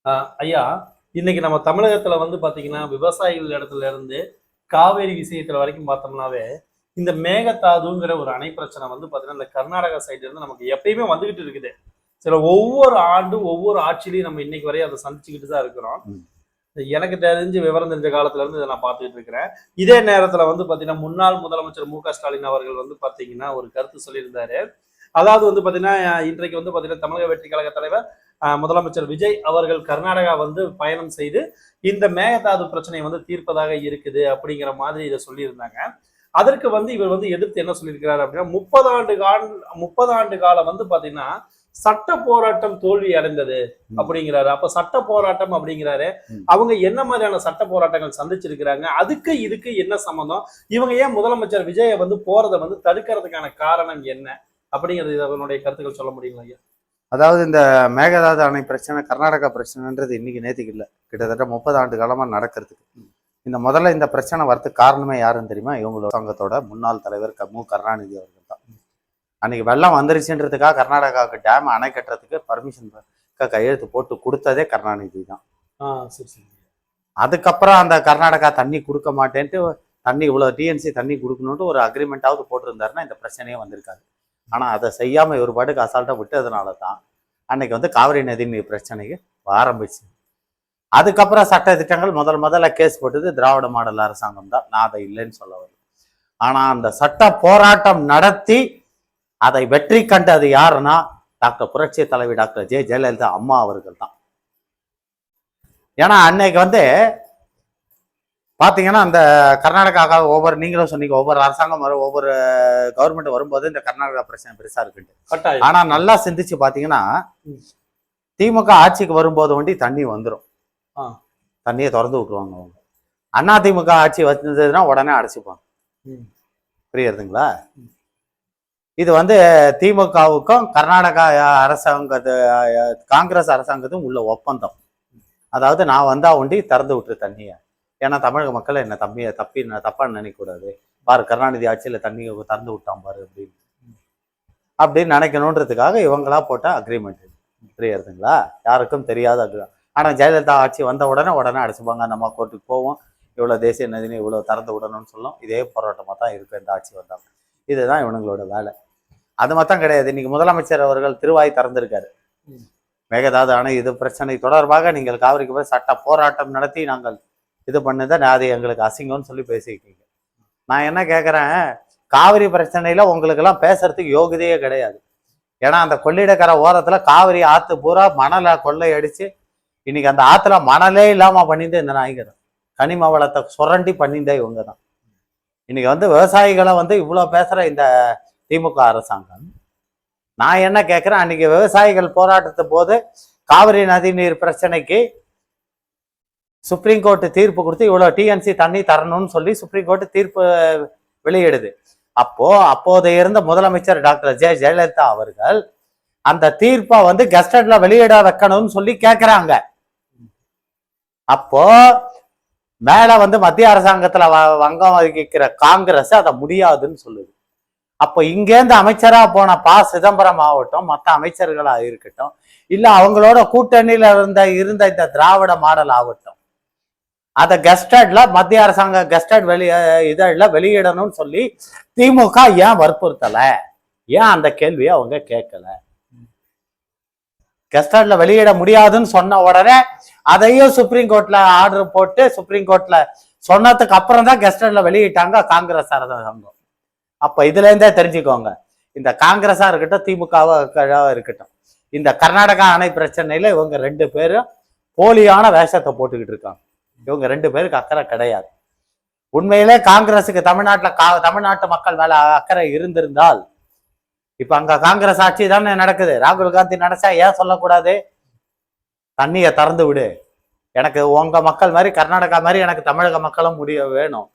ஐயா, இன்னைக்கு நம்ம தமிழகத்துல வந்து பாத்தீங்கன்னா விவசாயிகள் இடத்துல இருந்து காவேரி விஷயத்துல வரைக்கும் பார்த்தோம்னாவே இந்த மேகதாதுங்கிற ஒரு அணை பிரச்சனை வந்து பாத்தீங்கன்னா இந்த கர்நாடகா சைடுல இருந்து நமக்கு எப்பயுமே வந்துகிட்டு இருக்குது. சில ஒவ்வொரு ஆண்டும் ஒவ்வொரு ஆட்சியிலையும் நம்ம இன்னைக்கு வரையும் அதை சந்திச்சுக்கிட்டு தான் இருக்கிறோம். எனக்கு தெரிஞ்சு விவரம் தெரிஞ்ச காலத்துல இருந்து இதை நான் பார்த்துட்டு இருக்கிறேன். இதே நேரத்துல வந்து பாத்தீங்கன்னா முன்னாள் முதலமைச்சர் மு.க.ஸ்டாலின் அவர்கள் வந்து பாத்தீங்கன்னா ஒரு கருத்து சொல்லியிருந்தாரு. அதாவது வந்து பாத்தீங்கன்னா இன்றைக்கு வந்து பாத்தீங்கன்னா தமிழக வெற்றி கழக தலைவர் முதலமைச்சர் விஜய் அவர்கள் கர்நாடகா வந்து பயணம் செய்து இந்த மேகதாது பிரச்சனையை வந்து தீர்ப்பதாக இருக்குது அப்படிங்கிற மாதிரி இதை சொல்லியிருந்தாங்க. அதற்கு வந்து இவர் வந்து எதிர்த்து என்ன சொல்லியிருக்கிறாரு அப்படின்னா 30 ஆண்டு காலம் வந்து பாத்தீங்கன்னா சட்ட போராட்டம் தோல்வி அடைந்தது அப்படிங்கிறாரு. அப்ப சட்ட போராட்டம் அப்படிங்கிறாரு, அவங்க என்ன மாதிரியான சட்ட போராட்டங்கள் சந்திச்சிருக்கிறாங்க, அதுக்கு இதுக்கு என்ன சம்பந்தம், இவங்க ஏன் முதலமைச்சர் விஜய வந்து போறதை வந்து தடுக்கிறதுக்கான காரணம் என்ன அப்படிங்கிறது அவனுடைய கருத்துக்கள் சொல்ல முடியுங்களா ஐயா? அதாவது இந்த மேகதாது அணை பிரச்சனை கர்நாடகா பிரச்சனைன்றது இன்னைக்கு நேற்றுக்கு இல்லை, கிட்டத்தட்ட 30 ஆண்டு காலமா நடக்கிறதுக்கு. முதல்ல இந்த பிரச்சனை வரதுக்கு காரணமே யாருன்னு தெரியுமா? இவங்களோட சங்கத்தோட முன்னாள் தலைவர் மு கருணாநிதி அவர்கள் தான். அன்னைக்கு வெள்ளம் வந்துருச்சுன்றதுக்காக கர்நாடகாவுக்கு டேம் அணை கட்டுறதுக்கு பர்மிஷன் கையெழுத்து போட்டு கொடுத்ததே கருணாநிதி தான். அதுக்கப்புறம் அந்த கர்நாடகா தண்ணி கொடுக்க மாட்டேன்ட்டு தண்ணி இவ்வளோ டிஎன்சி தண்ணி கொடுக்கணுன்ட்டு ஒரு அக்ரிமெண்ட்டாவது போட்டிருந்தாருன்னா இந்த பிரச்சனையே வந்திருக்காது. ஆனால் அதை செய்யாமல் இவர் பாட்டுக்கு அசால்ட்டாக விட்டதுனால தான் அன்னைக்கு வந்து காவிரி நதி நீர் பிரச்சனைக்கு ஆரம்பிச்சு. அதுக்கப்புறம் சட்ட திட்டங்கள் முதல்ல கேஸ் போட்டது திராவிட மாடல் அரசாங்கம் தான். நான் அதை இல்லைன்னு சொல்ல வரல. ஆனால் அந்த சட்ட போராட்டம் நடத்தி அதை வெற்றி கண்டது யாருன்னா டாக்டர் புரட்சி தலைவி டாக்டர் ஜெயலலிதா அம்மா அவர்கள் தான். ஏன்னா அன்னைக்கு வந்து பார்த்தீங்கன்னா அந்த கர்நாடகா நீங்களும் சொன்னீங்க, ஒவ்வொரு அரசாங்கம் ஒவ்வொரு கவர்மெண்ட் வரும்போது இந்த கர்நாடகா பிரச்சனை பெருசா இருக்குன்ட்டு. ஆனா நல்லா சிந்திச்சு பாத்தீங்கன்னா திமுக ஆட்சிக்கு வரும்போது வண்டி தண்ணி வந்துடும், தண்ணியை திறந்து விட்டுருவாங்க. அவங்க அண்ணா திமுக ஆட்சி வந்ததுன்னா உடனே அடைச்சிப்பாங்க. புரியுதுங்களா? இது வந்து திமுகவுக்கும் கர்நாடகா அரசாங்கத்து காங்கிரஸ் அரசாங்கத்தும் உள்ள ஒப்பந்தம். அதாவது நான் வந்தா ஒண்டி திறந்து விட்டுரு தண்ணியை, ஏன்னா தமிழக மக்கள் என்ன தப்பா நினைக்கக்கூடாது, பாரு கருணாநிதி ஆட்சியில் தண்ணி திறந்து விட்டான் பாரு அப்படின்னு நினைக்கணுன்றதுக்காக இவங்களா போட்ட அக்ரிமெண்ட். புரியுதுங்களா? யாருக்கும் தெரியாத அக்ரிமெண்ட். ஆனால் ஜெயலலிதா ஆட்சி வந்த உடனே அடைச்சிப்பாங்க. நம்ம கோர்ட்டுக்கு போவோம், இவ்வளோ தேசிய நதினி இவ்வளோ திறந்து விடணும்னு சொல்லும். இதே போராட்டமாக தான் இருக்கும் இந்த ஆட்சி வந்தாங்க. இதுதான் இவனுங்களோட வேலை. அது மட்டும் கிடையாது. இன்னைக்கு முதலமைச்சர் அவர்கள் திருவாய் திறந்திருக்காரு. மேகதாது அணை இது பிரச்சனை தொடர்பாக நீங்கள் காவிரிக்கு போய் சட்ட போராட்டம் நடத்தி நாங்கள் இது பண்ணுதான் அது எங்களுக்கு அசிங்கம்னு சொல்லி பேசிக்கிட்டீங்க. நான் என்ன கேட்குறேன், காவிரி பிரச்சனையில உங்களுக்கு எல்லாம் பேசுறதுக்கு யோகிதையே கிடையாது. ஏன்னா அந்த கொள்ளிடக்கரை ஓரத்துல காவிரி ஆத்து பூரா மணலை கொள்ளை அடிச்சு இன்னைக்கு அந்த ஆத்துல மணலே இல்லாம பண்ணிட்டு இந்த நாய்கள் கனிம வளத்தை சுரண்டி பண்ணிட்டே இவங்க தான். இன்னைக்கு வந்து விவசாயிகளை வந்து இவ்வளவு பேசுற இந்த திமுக அரசாங்கம். நான் என்ன கேட்கிறேன், அன்னைக்கு விவசாயிகள் போராட்டத்து போது காவிரி நதி நீர் பிரச்சனைக்கு சுப்ரீம் கோர்ட் தீர்ப்பு கொடுத்து இவ்வளவு டிஎன்சி தண்ணி தரணும்னு சொல்லி சுப்ரீம் கோர்ட் தீர்ப்பு வெளியிடுது. அப்போதைய இருந்த முதலமைச்சர் டாக்டர் ஜெயலலிதா அவர்கள் அந்த தீர்ப்பை வந்து கெஸ்டட்ல வெளியிட வைக்கணும்னு சொல்லி கேட்கிறாங்க. அப்போ மேல வந்து மத்திய அரசாங்கத்துல வங்கம் வகிக்கிற காங்கிரஸ் அதை முடியாதுன்னு சொல்லுது. அப்போ இங்கேருந்து அமைச்சரா போன சிதம்பரம் ஆகட்டும், மற்ற அமைச்சர்களா இருக்கட்டும், இல்ல அவங்களோட கூட்டணியில இருந்த இந்த திராவிட மாடல் ஆகட்டும், அதை கெஸ்டட்ல மத்திய அரசாங்க கெஸ்டட் இதழில் வெளியிடணும்னு சொல்லி திமுக ஏன் வற்புறுத்தல? ஏன் அந்த கேள்வியை அவங்க கேட்கல? கெஸ்டட்ல வெளியிட முடியாதுன்னு சொன்ன உடனே அதையும் சுப்ரீம் கோர்ட்ல ஆர்டர் போட்டு சுப்ரீம் கோர்ட்ல சொன்னதுக்கு அப்புறம் தான் கெஸ்டட்ல வெளியிட்டாங்க காங்கிரஸ் அரசாங்கம். அப்ப இதுல இருந்தே தெரிஞ்சுக்கோங்க, இந்த காங்கிரஸா இருக்கட்டும் திமுகவா இருக்கட்டும், இந்த கர்நாடகா அணை பிரச்சனையில இவங்க 2 பேரும் போலியான வேஷத்தை போட்டுக்கிட்டு இருக்காங்க. இவங்க 2 பேருக்கு அக்கறை கிடையாது. உண்மையிலே காங்கிரஸுக்கு தமிழ்நாட்டு மக்கள் மேல அக்கறை இருந்திருந்தால் இப்ப அங்க காங்கிரஸ் ஆட்சி தானே நடக்குது. ராகுல் காந்தி நினைச்சா ஏன் சொல்லக்கூடாது, தண்ணியை திறந்து விடு, எனக்கு உங்க மக்கள் மாதிரி கர்நாடகா மாதிரி எனக்கு தமிழக மக்களும் வேணும்,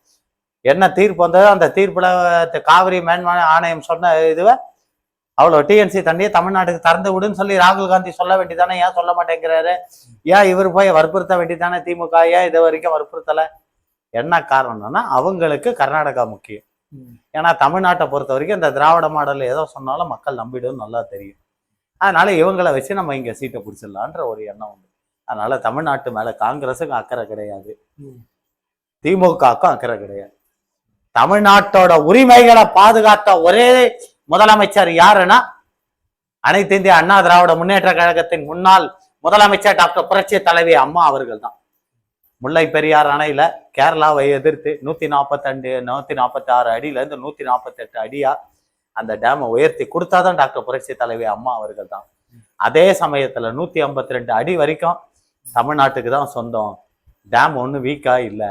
என்ன தீர்ப்பு வந்ததோ அந்த தீர்ப்புல காவிரி மேன்மை ஆணையம் சொன்ன இதுவை அவ்வளோ டிஎன்சி தண்ணியை தமிழ்நாட்டுக்கு திறந்து விடுன்னு சொல்லி ராகுல் காந்தி சொல்ல வேண்டியதானே? ஏன் சொல்ல மாட்டேங்கிறாரு? ஏன் இவர் போய் வற்புறுத்த வேண்டியதானே? திமுக ஏன் இது வரைக்கும் வற்புறுத்தலை? என்ன காரணம்னா அவங்களுக்கு கர்நாடகா முக்கியம். ஏன்னா தமிழ்நாட்டை பொறுத்த வரைக்கும் இந்த திராவிட மாடல் ஏதோ சொன்னாலும் மக்கள் நம்பிடும் நல்லா தெரியும். அதனால இவங்களை வச்சு நம்ம இங்க சீட்டை பிடிச்சிடலான்ற ஒரு எண்ணம் உண்டு. அதனால தமிழ்நாட்டு மேல காங்கிரஸுக்கும் அக்கறை கிடையாது, திமுகவுக்கும் அக்கறை கிடையாது. தமிழ்நாட்டோட உரிமைகளை பாதுகாத்த ஒரே முதலமைச்சர் யாருன்னா அனைத்து இந்திய அண்ணா திராவிட முன்னேற்ற கழகத்தின் முன்னாள் முதலமைச்சர் டாக்டர் புரட்சி தலைவி அம்மா அவர்கள் தான். முல்லை பெரியார் அணையில கேரளாவை எதிர்த்து 146 அடியில இருந்து 148 அடியா அந்த டேமை உயர்த்தி கொடுத்தாதான் டாக்டர் புரட்சி தலைவி அம்மா அவர்கள் தான். அதே சமயத்துல 152 அடி வரைக்கும் தமிழ்நாட்டுக்கு தான் சொந்தம். டேம் ஒன்றும் வீக்கா இல்லை,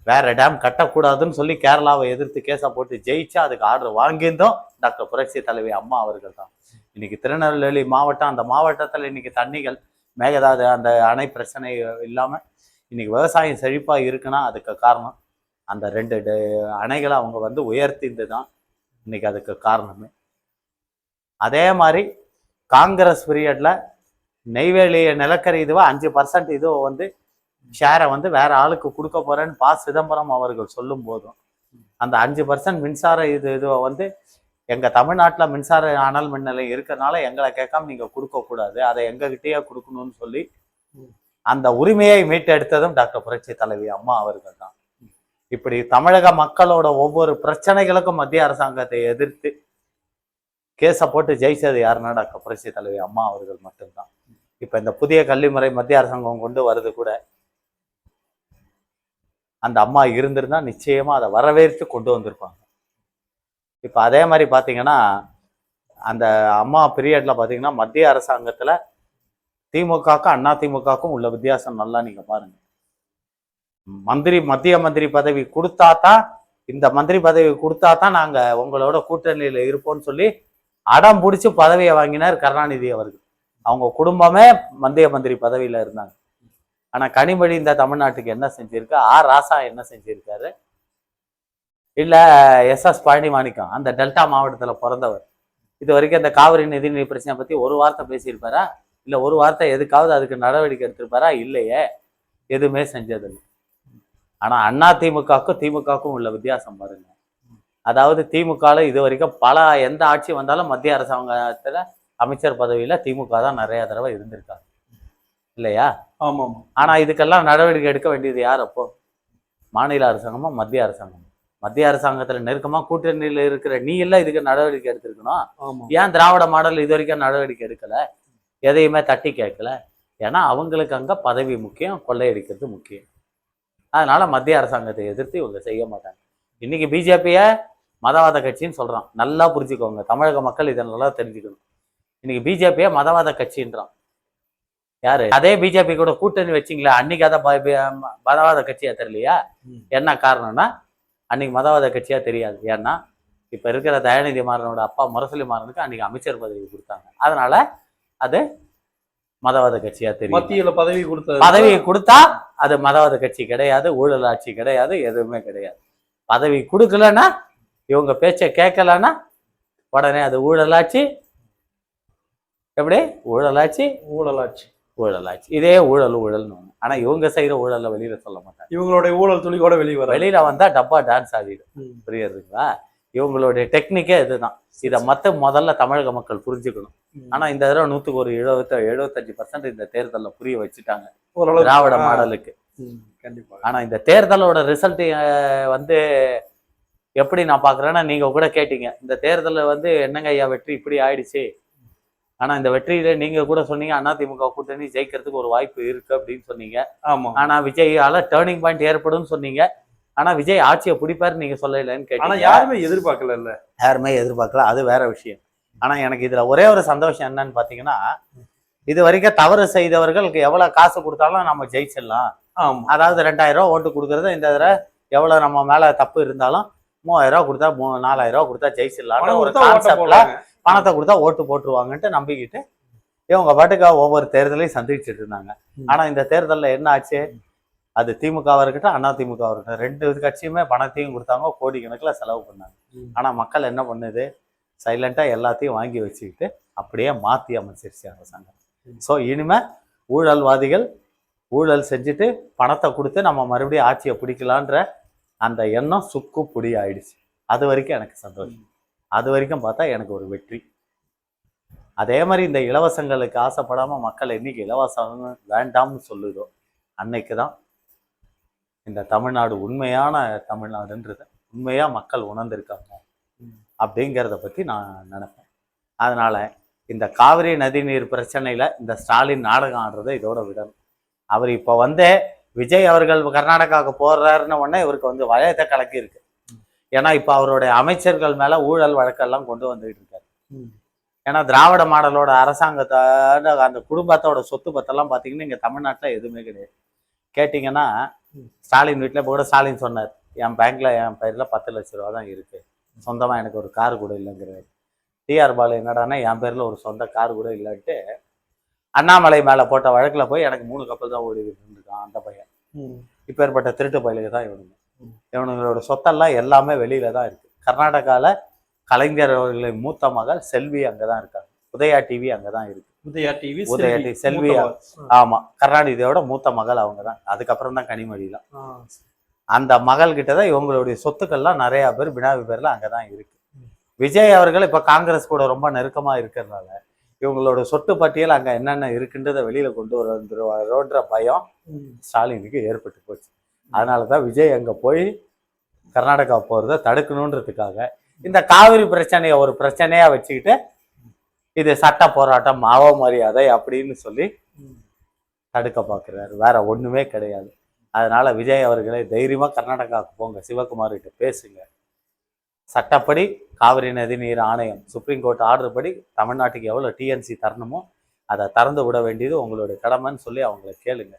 வேற டேம் கட்டக்கூடாதுன்னு சொல்லி கேரளாவை எதிர்த்து கேஸை போட்டு ஜெயிச்சா அதுக்கு ஆர்டர் வாங்கியிருந்தோம் டாக்டர் புரட்சி தலைவி அம்மா அவர்கள் தான். இன்னைக்கு திருநெல்வேலி மாவட்டம், அந்த மாவட்டத்தில் இன்னைக்கு தண்ணிகள் மேகதாது அந்த அணை பிரச்சனை இல்லாம இன்னைக்கு விவசாயம் செழிப்பா இருக்குன்னா அதுக்கு காரணம் அந்த 2 அணைகளை அவங்க வந்து உயர்த்திந்து தான் இன்னைக்கு அதுக்கு காரணமே. அதே மாதிரி காங்கிரஸ் பீரியட்ல நெய்வேலி நிலக்கரி இதுவா 5% இதுவோ வந்து ஷேரை வந்து வேற ஆளுக்கு கொடுக்க போறேன்னு சிதம்பரம் அவர்கள் சொல்லும் போதும் அந்த 5% மின்சார இதுவை வந்து எங்க தமிழ்நாட்டுல மின்சார அனல் மின் நிலையம் இருக்கிறதுனால எங்களை கேட்காம நீங்க கொடுக்க கூடாது, அதை எங்ககிட்டயே கொடுக்கணும்னு சொல்லி அந்த உரிமையை மீட்டெடுத்ததும் டாக்டர் புரட்சி தலைவி அம்மா அவர்கள் தான். இப்படி தமிழக மக்களோட ஒவ்வொரு பிரச்சனைகளுக்கும் மத்திய அரசாங்கத்தை எதிர்த்து கேஸை போட்டு ஜெயிச்சது யாருன்னா டாக்டர் புரட்சி தலைவி அம்மா அவர்கள் மட்டும்தான். இப்ப இந்த புதிய கல்வி முறை மத்திய அரசாங்கம் கொண்டு வருது கூட அந்த அம்மா இருந்திருந்தா நிச்சயமா அதை வரவேற்று கொண்டு வந்திருப்பாங்க. இப்ப அதே மாதிரி பாத்தீங்கன்னா அந்த அம்மா பீரியட்ல பாத்தீங்கன்னா மத்திய அரசாங்கத்துல திமுகவுக்கும் அண்ணா திமுகவுக்கும் உள்ள வித்தியாசம் நல்லா நீங்க பாருங்க. மத்திய மந்திரி பதவி கொடுத்தாதான், இந்த மந்திரி பதவி கொடுத்தாதான் நாங்க உங்களோட கூட்டணியில இருப்போம்னு சொல்லி அடம் பிடிச்சி பதவியை வாங்கினார் கருணாநிதி அவர்கள். அவங்க குடும்பமே மத்திய மந்திரி பதவியில இருந்தாங்க. ஆனா கனிமொழி இந்த தமிழ்நாட்டுக்கு என்ன செஞ்சிருக்கு, ராசா என்ன செஞ்சிருக்காரு, இல்ல எஸ் பழனி மாணிக்கம் அந்த டெல்டா மாவட்டத்துல பிறந்தவர் இது வரைக்கும் இந்த காவிரி நிதிநீர் பிரச்சனை பத்தி ஒரு வார்த்தை பேசியிருப்பாரா, இல்ல ஒரு வார்த்தை எதுக்காவது அதுக்கு நடவடிக்கை எடுத்திருப்பாரா? இல்லையே, எதுவுமே செஞ்சதில்லை. ஆனா அண்ணா திமுகவுக்கும் உள்ள வித்தியாசம் பாருங்க. அதாவது திமுகல இது வரைக்கும் எந்த ஆட்சி வந்தாலும் மத்திய அரசாங்கத்துல அமைச்சர் பதவியில திமுக தான் நிறைய தடவை இருந்திருக்காங்க இல்லையா? ஆமாம். ஆனா இதுக்கெல்லாம் நடவடிக்கை எடுக்க வேண்டியது யார்? அப்போ மாநில அரசாங்கமா மத்திய அரசாங்கம்? மத்திய அரசாங்கத்துல நெருக்கமா கூட்டணியில இருக்கிற நீ எல்லாம் இதுக்கு நடவடிக்கை எடுத்திருக்கணும். ஏன் திராவிட மாடல் இது வரைக்கும் நடவடிக்கை எடுக்கல, எதையுமே தட்டி கேட்கல? ஏன்னா அவங்களுக்கு அங்க பதவி முக்கியம், கொள்ளையடிக்கிறது முக்கியம். அதனால மத்திய அரசாங்கத்தை எதிர்த்து இவங்க செய்ய மாட்டாங்க. இன்னைக்கு பிஜேபிய மதவாத கட்சின்னு சொல்றான். நல்லா புரிஞ்சுக்கோங்க, தமிழக மக்கள் இதை நல்லா தெரிஞ்சுக்கணும். இன்னைக்கு பிஜேபிய மதவாத கட்சின்றான். யாரு? அதே பிஜேபி கூட கூட்டணி வச்சிங்களா அன்னைக்கு அதை மதவாத கட்சியா தெரியலையா? என்ன காரணம்னா அன்னைக்கு மதவாத கட்சியா தெரியாது. ஏன்னா இப்ப இருக்கிற தயாநிதி மாறனோட அப்பா முரசொலி மாறனுக்கு அன்னைக்கு அமைச்சர் பதவி கொடுத்தாங்க. அதனால அது மதவாத கட்சியா தெரியும். மத்தியில பதவி கொடுத்தா அது மதவாத கட்சி கிடையாது, ஊழல் ஆட்சி கிடையாது, எதுவுமே கிடையாது. பதவி கொடுக்கலன்னா, இவங்க பேச்சை கேட்கலன்னா உடனே அது ஊழலாட்சி. எப்படி ஊழலாட்சி? ஊழலாட்சி. இதே ஊழல்னு. ஆனா இவங்க செய்யற ஊழல வெளியில சொல்ல மாட்டாங்க. இவங்களுடைய ஊழல் துளி கூட வெளியில வந்தா டப்பா டான்ஸ் ஆடிடும். புரியுதுங்களா? இவங்களுடைய டெக்னிக்கே இதுதான். இதை முதல்ல தமிழக மக்கள் புரிஞ்சுக்கணும். ஆனா இந்த தடவை 75% இந்த தேர்தலில் புரிய வச்சுட்டாங்க திராவிட மாடலுக்கு. கண்டிப்பா. ஆனா இந்த தேர்தலோட ரிசல்ட் வந்து எப்படி நான் பாக்குறேன்னா, நீங்க கூட கேட்டீங்க இந்த தேர்தலில் வந்து என்னங்க ஐயா வெற்றி இப்படி ஆயிடுச்சு. ஆனா இந்த வெற்றியில நீங்க கூட சொன்னீங்க அதிமுக கூட்டணி ஜெயிக்கிறதுக்கு ஒரு வாய்ப்பு இருக்கு அப்படின்னு சொன்னீங்க. ஆமா. ஆனா விஜயால டேர்னிங் பாயிண்ட் ஏற்படும் சொன்னீங்க. ஆனா விஜய் ஆட்சியை பிடிப்பாரு நீங்க சொல்லலன்னு கேட்டீங்க. யாருமே எதிர்பார்க்கல. யாருமே எதிர்பார்க்கல, அது வேற விஷயம். ஆனா எனக்கு இதுல ஒரே ஒரு சந்தோஷம் என்னன்னு பாத்தீங்கன்னா, இது வரைக்கும் தவறு செய்தவர்களுக்கு எவ்வளவு காசு கொடுத்தாலும் நம்ம ஜெயிச்சிடலாம். அதாவது 2000 ரூபா ஓட்டு கொடுக்கறது இந்த தடவை எவ்வளவு நம்ம மேல தப்பு இருந்தாலும் 3000 ரூபா கொடுத்தா 4000 ரூபா கொடுத்தா ஜெயிச்சிடலாம் ஒரு கான்செப்ட்ல பணத்தை கொடுத்தா ஓட்டு போட்டுருவாங்கன்ட்டு நம்பிக்கிட்டு இவங்க பாட்டுக்கா ஒவ்வொரு தேர்தலையும் சந்திச்சுட்டு இருந்தாங்க. ஆனா இந்த தேர்தலில் என்ன ஆச்சு? அது திமுகவா இருக்கட்டும் அதிமுகவா இருக்கட்டும், 2 கட்சியுமே பணத்தையும் கொடுத்தாங்க, கோடிக்கணக்கில் செலவு பண்ணாங்க. ஆனா மக்கள் என்ன பண்ணுது? சைலண்டா எல்லாத்தையும் வாங்கி வச்சுக்கிட்டு அப்படியே மாத்தி அமைச்சிருச்சு அரசாங்கம். ஸோ இனிமே ஊழல்வாதிகள் ஊழல் செஞ்சுட்டு பணத்தை கொடுத்து நம்ம மறுபடியும் ஆட்சியை பிடிக்கலான்ற அந்த எண்ணம் சுக்கு பொடி ஆயிடுச்சு. அது வரைக்கும் எனக்கு சந்தோஷம். அது வரைக்கும் பார்த்தா எனக்கு ஒரு வெற்றி. அதே மாதிரி இந்த இலவசங்களுக்கு ஆசைப்படாம மக்கள் என்னைக்கு இலவசம் வேண்டாம்னு சொல்லுதோ அன்னைக்கு தான் இந்த தமிழ்நாடு உண்மையான தமிழ்நாடுன்றது உண்மையா மக்கள் உணர்ந்திருக்காங்க அப்படிங்கிறத பத்தி நான் நினைப்பேன். அதனால இந்த காவிரி நதிநீர் பிரச்சனையில இந்த ஸ்டாலின் நாடகம் ஆடுறதை இதோட விடணும். அவர் இப்போ விஜய் அவர்கள் கர்நாடகாவுக்கு போடுறாருன்னு உடனே இவருக்கு வயத்தை கலக்கி இருக்கு. ஏன்னா இப்போ அவருடைய அமைச்சர்கள் மேல ஊழல் வழக்கெல்லாம் கொண்டு வந்துகிட்டு இருக்காரு. ஏன்னா திராவிட மாடலோட அரசாங்கத்தை அந்த குடும்பத்தோட சொத்து பத்தெல்லாம் பார்த்தீங்கன்னா இங்கே தமிழ்நாட்டில் எதுவுமே கிடையாது. கேட்டிங்கன்னா ஸ்டாலின் வீட்டில் இப்போ கூட ஸ்டாலின் சொன்னார், என் பேங்க்ல என் பேரில் 10 லட்ச ரூபா தான் இருக்கு, சொந்தமாக எனக்கு ஒரு கார் கூட இல்லைங்கிறாரு. டிஆர் பாலு என்னடானா என் பேரில் ஒரு சொந்த கார் கூட இல்லைன்ட்டு அண்ணாமலை மேலே போட்ட வழக்கில் போய் எனக்கு 3 கப்பல் தான் ஓடி இருக்கான் அந்த பையன். இப்போ ஏற்பட்ட திருட்டு பயிலுக்கு தான் இவனுங்களோட சொத்தெல்லாம் எல்லாமே வெளியில தான் இருக்கு. கர்நாடகாவில் கலைஞர் அவர்களின் மூத்த மகள் செல்வி அங்கதான் இருக்காங்க. உதயா டிவி அங்கதான் இருக்கு. உதயா டிவி செல்வி, ஆமா, கருணாநிதியோட மூத்த மகள் அவங்கதான். அதுக்கப்புறம் தான் கனிமொழிலாம். அந்த மகள் கிட்டதான் இவங்களுடைய சொத்துக்கள்லாம் நிறைய பேர் பினாமி பேர்ல அங்கதான் இருக்கு. விஜய் அவர்கள் இப்ப காங்கிரஸ் கூட ரொம்ப நெருக்கமா இருக்கிறதுனால இவங்களோட சொத்து பட்டியல் அங்க என்னென்ன இருக்குன்றதை வெளியில கொண்டு வருன்ற பயம் ஸ்டாலினுக்கு ஏற்பட்டு போச்சு. அதனாலதான் விஜய் அங்க போய் கர்நாடகா போறதை தடுக்கணுன்றதுக்காக இந்த காவிரி பிரச்சனையை ஒரு பிரச்சனையா வச்சுக்கிட்டு இது சட்ட போராட்டம் அவமரியாதை அப்படின்னு சொல்லி தடுக்க பார்க்குறாரு. வேற ஒண்ணுமே கிடையாது. அதனால விஜய் அவர்களே தைரியமா கர்நாடகாவுக்கு போங்க, சிவகுமார் கிட்ட பேசுங்க. சட்டப்படி காவிரி நதிநீர் ஆணையம் சுப்ரீம் கோர்ட் ஆர்டர் படி தமிழ்நாட்டுக்கு எவ்வளோ டிஎன்சி தரணுமோ அதை திறந்து விட வேண்டியது உங்களுடைய கடமைன்னு சொல்லி அவங்கள கேளுங்க.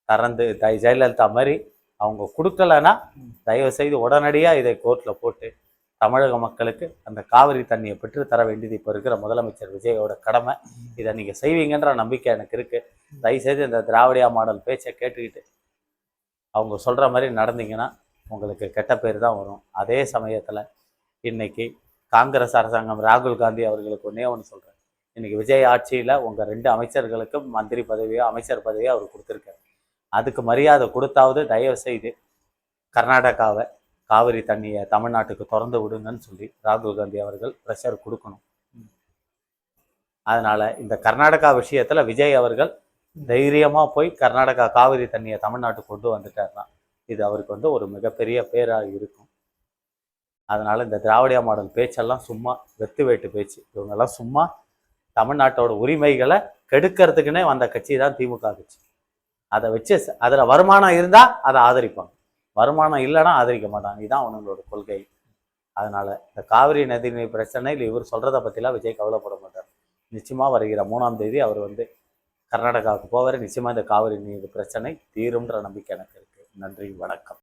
திறந்து ஜெயலலிதா மாதிரி அவங்க கொடுக்கலன்னா தயவு செய்து உடனடியாக இதை கோர்ட்டில் போட்டு தமிழக மக்களுக்கு அந்த காவிரி தண்ணியை பெற்று தர வேண்டியது இப்போ இருக்கிற முதலமைச்சர் விஜயோட கடமை. இதை நீங்கள் செய்வீங்கன்ற நம்பிக்கை எனக்கு இருக்கு. தயவுசெய்து இந்த திராவிடியா மாடல் பேச்சை கேட்டுக்கிட்டு அவங்க சொல்கிற மாதிரி நடந்தீங்கன்னா உங்களுக்கு கெட்ட பேர் தான் வரும். அதே சமயத்தில் இன்னைக்கு காங்கிரஸ் அரசாங்கம் ராகுல் காந்தி அவர்களுக்கு ஒன்றே ஒன்று சொல்கிறேன். இன்னைக்கு விஜய் ஆட்சியில் உங்கள் 2 அமைச்சர்களுக்கும் மந்திரி பதவியோ அமைச்சர் பதவியோ அவர் கொடுத்துருக்காரு. அதுக்கு மரியாதை கொடுத்தாவது தயவு செய்து கர்நாடகாவை காவிரி தண்ணியை தமிழ்நாட்டுக்கு திறந்து விடுங்கன்னு சொல்லி ராகுல் காந்தி அவர்கள் ப்ரெஷர் கொடுக்கணும். அதனால இந்த கர்நாடகா விஷயத்துல விஜய் அவர்கள் தைரியமா போய் கர்நாடகா காவிரி தண்ணியை தமிழ்நாட்டுக்கு கொண்டு வந்துட்டாருன்னா இது அவருக்கு ஒரு மிகப்பெரிய பேராக இருக்கும். அதனால இந்த திராவிடியா மாடல் பேச்செல்லாம் சும்மா வெத்து வேட்டு பேச்சு. இவங்கெல்லாம் சும்மா தமிழ்நாட்டோட உரிமைகளை கெடுக்கிறதுக்குன்னே வந்த கட்சி தான் திமுக கட்சி. அதை வச்சு அதில் வருமானம் இருந்தால் அதை ஆதரிப்பாங்க, வருமானம் இல்லைன்னா ஆதரிக்க மாட்டாங்க. இதுதான் அவங்களோட கொள்கை. அதனால இந்த காவிரி நதிநீர் பிரச்சனையில் இவர் சொல்றதை பற்றிலாம் விஜய் கவலைப்பட மாட்டார். நிச்சயமா வருகிற 3ஆம் தேதி அவர் கர்நாடகாவுக்கு போவார். நிச்சயமா இந்த காவிரி நீர் பிரச்சனை தீரும்ன்ற நம்பிக்கை எனக்கு இருக்கு. நன்றி, வணக்கம்.